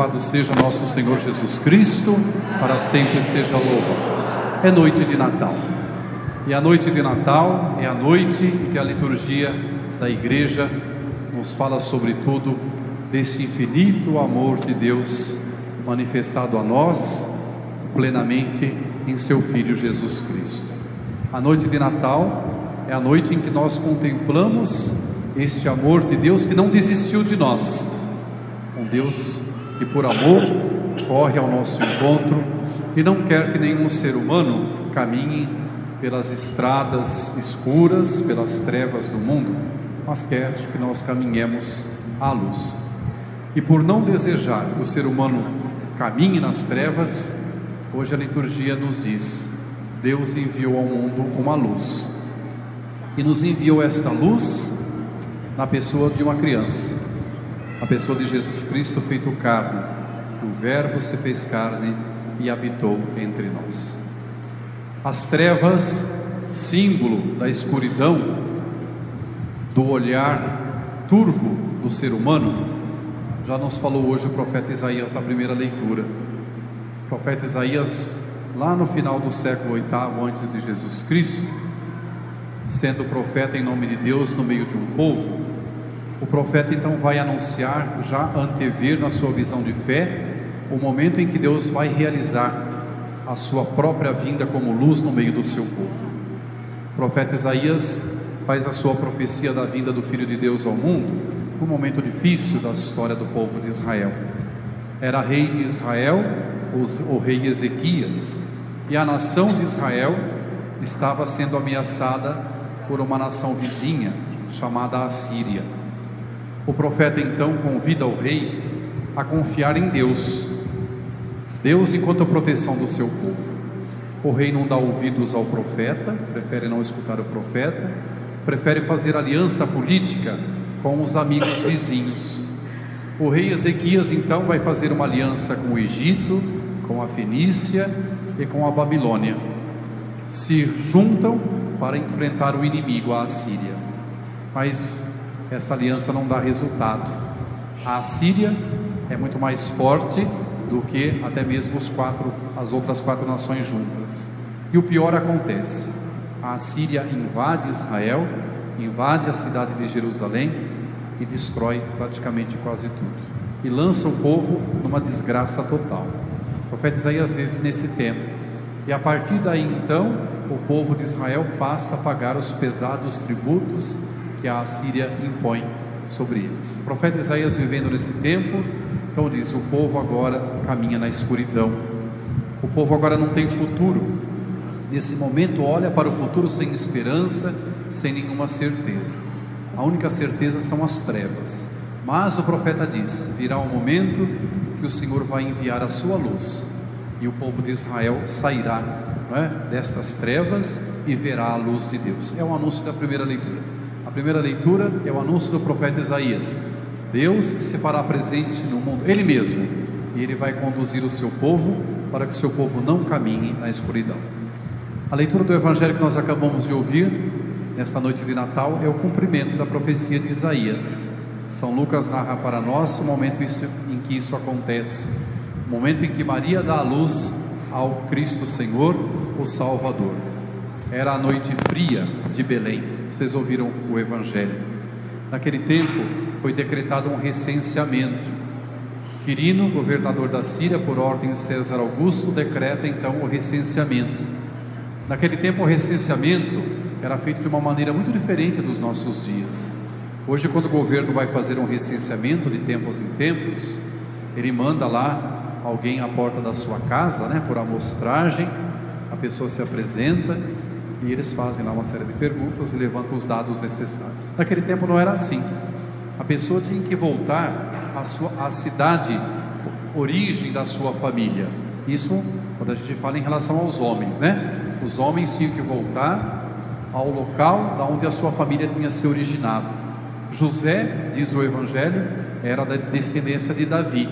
Louvado seja nosso Senhor Jesus Cristo, para sempre seja louvado. É noite de Natal. E a noite de Natal é a noite em que a liturgia da igreja nos fala sobretudo desse infinito amor de Deus manifestado a nós plenamente em seu Filho Jesus Cristo. A noite de Natal é a noite em que nós contemplamos este amor de Deus que não desistiu de nós. Um Deus que por amor corre ao nosso encontro e não quer que nenhum ser humano caminhe pelas estradas escuras, pelas trevas do mundo, mas quer que nós caminhemos à luz. E por não desejar que o ser humano caminhe nas trevas, hoje a liturgia nos diz: Deus enviou ao mundo uma luz, e nos enviou esta luz na pessoa de uma criança, a pessoa de Jesus Cristo feito carne. O Verbo se fez carne e habitou entre nós. As trevas, símbolo da escuridão, do olhar turvo do ser humano, já nos falou hoje o profeta Isaías na primeira leitura. O profeta Isaías, lá no final do século VIII antes de Jesus Cristo, sendo profeta em nome de Deus no meio de um povo, o profeta então vai anunciar, já antever na sua visão de fé, o momento em que Deus vai realizar a sua própria vinda como luz no meio do seu povo. O profeta Isaías faz a sua profecia da vinda do Filho de Deus ao mundo, um momento difícil da história do povo de Israel. Era rei de Israel o rei Ezequias, e a nação de Israel estava sendo ameaçada por uma nação vizinha chamada Assíria. O profeta então convida o rei a confiar em Deus enquanto proteção do seu povo. O rei não dá ouvidos ao profeta, prefere não escutar o profeta, prefere fazer aliança política com os amigos vizinhos. O rei Ezequias então vai fazer uma aliança com o Egito, com a Fenícia e com a Babilônia. Se juntam para enfrentar o inimigo, a Assíria. Mas essa aliança não dá resultado. A Assíria é muito mais forte do que até mesmo as outras quatro nações juntas. E o pior acontece: a Assíria invade Israel, invade a cidade de Jerusalém e destrói praticamente quase tudo, e lança o povo numa desgraça total. O profeta Isaías vive nesse tempo, e a partir daí então o povo de Israel passa a pagar os pesados tributos que a Assíria impõe sobre eles. O profeta Isaías, vivendo nesse tempo, então diz: o povo agora caminha na escuridão, o povo agora não tem futuro. Nesse momento olha para o futuro sem esperança, sem nenhuma certeza. A única certeza são as trevas. Mas o profeta diz: virá um momento que o Senhor vai enviar a sua luz, e o povo de Israel sairá, destas trevas e verá a luz de Deus. É o anúncio da primeira leitura. A primeira leitura é o anúncio do profeta Isaías. Deus se fará presente no mundo, Ele mesmo, e Ele vai conduzir o seu povo para que o seu povo não caminhe na escuridão. A leitura do Evangelho que nós acabamos de ouvir nesta noite de Natal é o cumprimento da profecia de Isaías. São Lucas narra para nós o momento em que isso acontece, o momento em que Maria dá a luz ao Cristo Senhor, o Salvador. Era a noite fria de Belém. Vocês ouviram o Evangelho. Naquele tempo foi decretado um recenseamento. Quirino, governador da Síria, por ordem de César Augusto, decreta então o recenseamento. Naquele tempo o recenseamento era feito de uma maneira muito diferente dos nossos dias. Hoje, quando o governo vai fazer um recenseamento de tempos em tempos, ele manda lá alguém à porta da sua casa, por amostragem. A pessoa se apresenta e eles fazem lá uma série de perguntas e levantam os dados necessários. Naquele tempo não era assim. A pessoa tinha que voltar à cidade, origem da sua família. Isso quando a gente fala em relação aos homens, Os homens tinham que voltar ao local da onde a sua família tinha se originado. José, diz o Evangelho, era da descendência de Davi,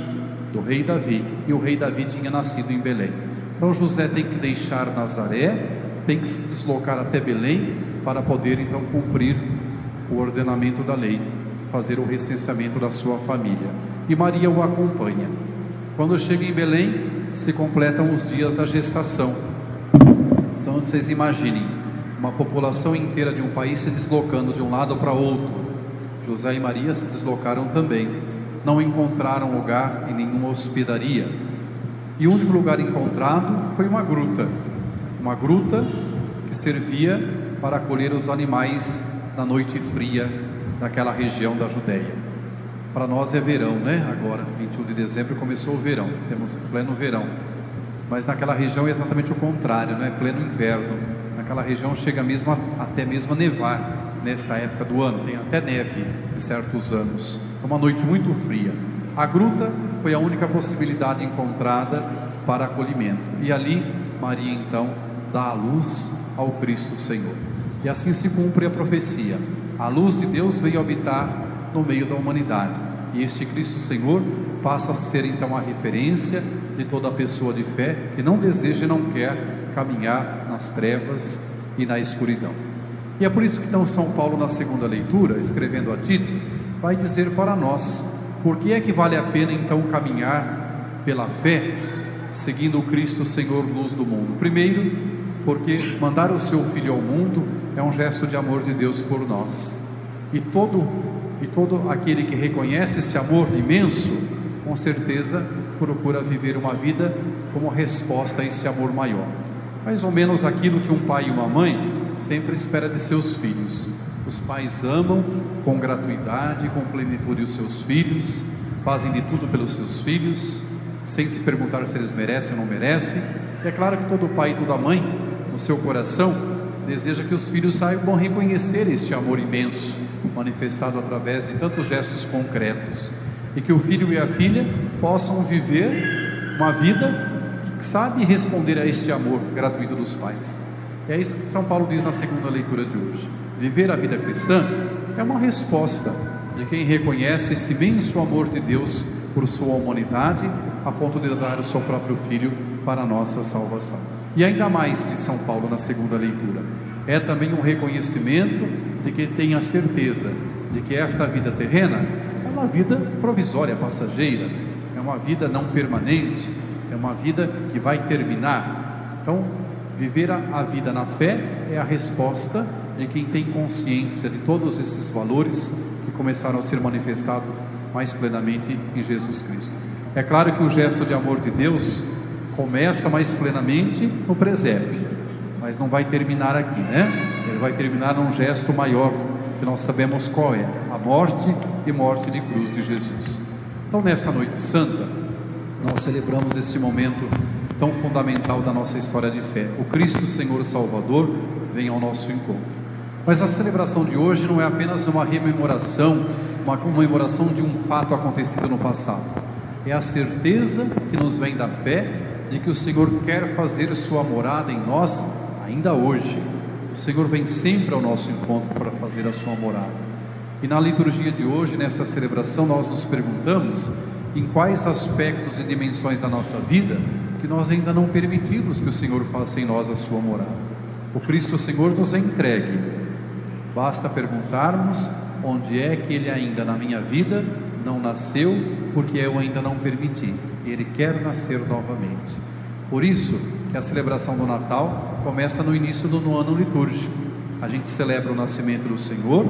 do rei Davi, e o rei Davi tinha nascido em Belém. Então José tem que deixar Nazaré, tem que se deslocar até Belém para poder então cumprir o ordenamento da lei, fazer o recenseamento da sua família. E Maria o acompanha. Quando chega em Belém, se completam os dias da gestação. Então vocês imaginem, uma população inteira de um país se deslocando de um lado para outro. José e Maria se deslocaram também, não encontraram lugar em nenhuma hospedaria, e o único lugar encontrado foi uma gruta que servia para acolher os animais da noite fria daquela região da Judéia. Para nós é verão, né? Agora, 21 de dezembro começou o verão, temos pleno verão, mas naquela região é exatamente o contrário, né? Pleno inverno. Naquela região chega mesmo até mesmo a nevar nesta época do ano, tem até neve em certos anos. É uma noite muito fria. A gruta foi a única possibilidade encontrada para acolhimento, e ali Maria então dá a luz ao Cristo Senhor, e assim se cumpre a profecia. A luz de Deus veio habitar no meio da humanidade, e este Cristo Senhor passa a ser então a referência de toda pessoa de fé que não deseja e não quer caminhar nas trevas e na escuridão. E é por isso que então São Paulo, na segunda leitura, escrevendo a Tito, vai dizer para nós por que é que vale a pena então caminhar pela fé, seguindo o Cristo Senhor, luz do mundo. Primeiro, porque mandar o seu Filho ao mundo é um gesto de amor de Deus por nós, e todo aquele que reconhece esse amor imenso, com certeza procura viver uma vida como resposta a esse amor maior, mais ou menos aquilo que um pai e uma mãe sempre espera de seus filhos. Os pais amam com gratuidade, com plenitude os seus filhos, fazem de tudo pelos seus filhos, sem se perguntar se eles merecem ou não merecem. E é claro que todo pai e toda mãe, no seu coração, deseja que os filhos saibam reconhecer este amor imenso, manifestado através de tantos gestos concretos, e que o filho e a filha possam viver uma vida que sabe responder a este amor gratuito dos pais. É isso que São Paulo diz na segunda leitura de hoje. Viver a vida cristã é uma resposta de quem reconhece esse imenso amor de Deus por sua humanidade, a ponto de dar o seu próprio Filho para a nossa salvação. E ainda mais de São Paulo na segunda leitura, é também um reconhecimento de que tem a certeza de que esta vida terrena é uma vida provisória, passageira, é uma vida não permanente, é uma vida que vai terminar. Então, viver a vida na fé é a resposta de quem tem consciência de todos esses valores que começaram a ser manifestados mais plenamente em Jesus Cristo. É claro que o gesto de amor de Deus começa mais plenamente no presépio, mas não vai terminar aqui, né? Ele vai terminar num gesto maior, que nós sabemos qual é: a morte e morte de cruz de Jesus. Então, nesta noite santa, nós celebramos esse momento tão fundamental da nossa história de fé. O Cristo Senhor Salvador vem ao nosso encontro. Mas a celebração de hoje não é apenas uma rememoração, uma comemoração de um fato acontecido no passado. É a certeza que nos vem da fé de que o Senhor quer fazer sua morada em nós ainda hoje. O Senhor vem sempre ao nosso encontro para fazer a sua morada. E na liturgia de hoje, nesta celebração, nós nos perguntamos em quais aspectos e dimensões da nossa vida que nós ainda não permitimos que o Senhor faça em nós a sua morada. O Cristo Senhor nos é entregue, basta perguntarmos onde é que Ele ainda na minha vida não nasceu, porque eu ainda não permiti. Ele quer nascer novamente. Por isso que a celebração do Natal começa no início do ano litúrgico. A gente celebra o nascimento do Senhor,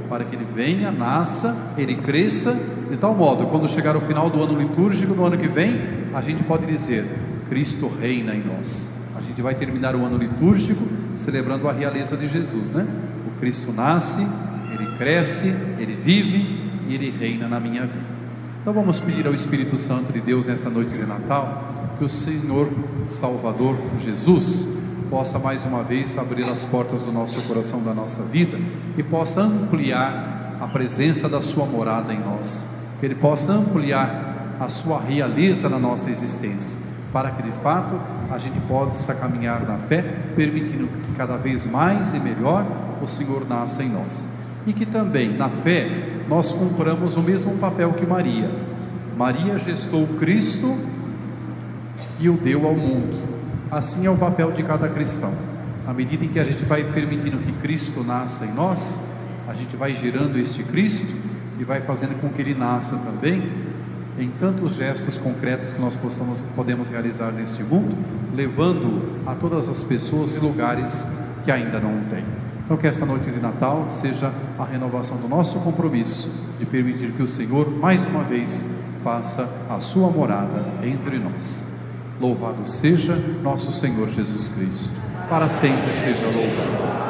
para que Ele venha, nasça, Ele cresça, de tal modo, quando chegar o final do ano litúrgico, no ano que vem, a gente pode dizer: Cristo reina em nós. A gente vai terminar o ano litúrgico celebrando a realeza de Jesus, né? O Cristo nasce, Ele cresce, Ele vive e Ele reina na minha vida. Então vamos pedir ao Espírito Santo de Deus nesta noite de Natal, que o Senhor Salvador Jesus possa mais uma vez abrir as portas do nosso coração, da nossa vida, e possa ampliar a presença da sua morada em nós, que Ele possa ampliar a sua realeza na nossa existência, para que de fato a gente possa caminhar na fé, permitindo que cada vez mais e melhor o Senhor nasça em nós, e que também na fé nós cumpramos o mesmo papel que Maria. Maria gestou Cristo e o deu ao mundo. Assim é o papel de cada cristão. À medida em que a gente vai permitindo que Cristo nasça em nós, a gente vai gerando este Cristo e vai fazendo com que Ele nasça também em tantos gestos concretos que nós podemos realizar neste mundo, levando a todas as pessoas e lugares que ainda não o têm. Então que esta noite de Natal seja a renovação do nosso compromisso de permitir que o Senhor mais uma vez faça a sua morada entre nós. Louvado seja nosso Senhor Jesus Cristo, para sempre seja louvado.